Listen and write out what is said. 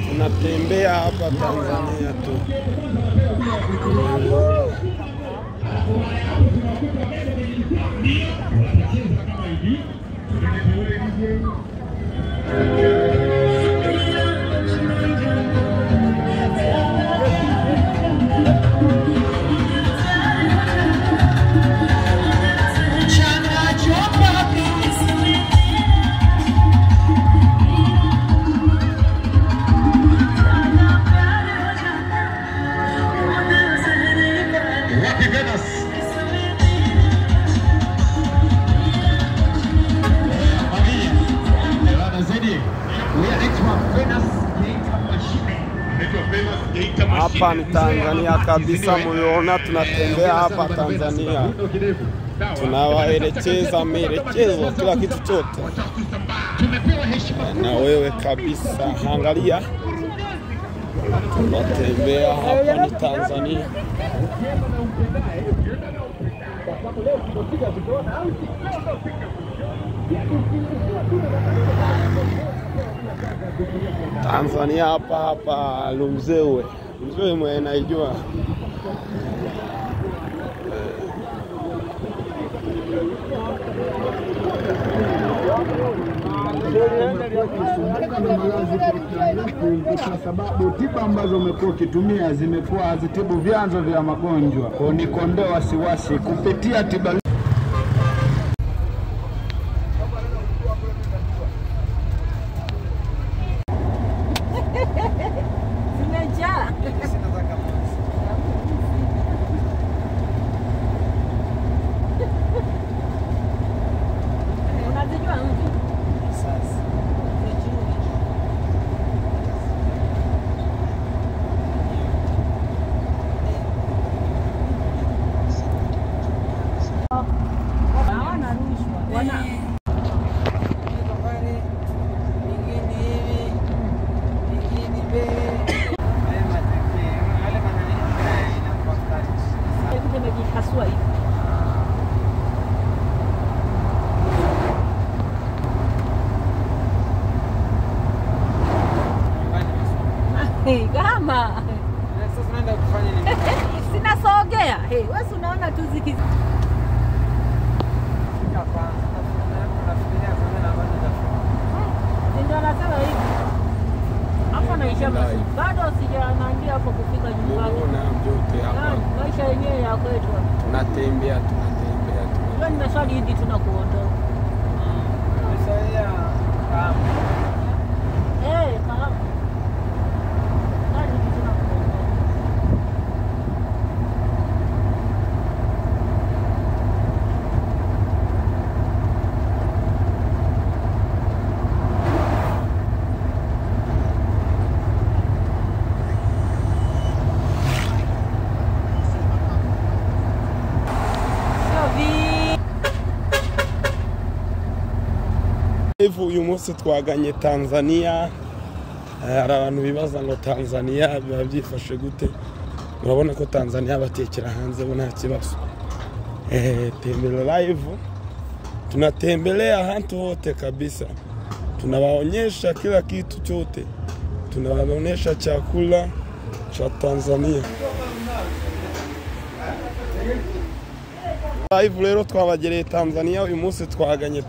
tunatembea hapa Tanzania tu. Hapa ni Tanzania kabisa, muliona tunatembea hapa Tanzania. Tunawaelekeza maelekezo kila kitu chote. Na wewe kabisa angalia. Tunatembea hapa ni Tanzania. Tanzania hapa Lumzewe. Lumzewe mwe naijua. Kwa sababu tiba ambazo umekuwa ukitumia zimekuwa hazitibu vyanzo vya magonjwa. Kwa ni kuondoa wasiwasi kupitia tiba. Kama sasa naenda kufanya nini? Sina sogea. Wewe unaona tu ziki hapa. Nafikiria sana na bado ndio. Ndio nasema hivi. Hapo naisha bado sijanaambia hapo kufika nyumbani. Unaona mjote hapa. Maisha yenyewe ya kwetu. Tunatembea. Leo nimeswali hivi tunakuondoa. Sasa kama kama uyu munsi twaganye Tanzania. Hari abantu bibaza ngo Tanzania babyifashe gute. Urabona ko Tanzania batekera hanze bo nta kibazo. Tembele live tunatembelea hantu wote kabisa. Tunawaonyesha kila kitu chote. Tunawaonyesha chakula cha Tanzania. Live rero twabagereye Tanzania uyu munsi twaganye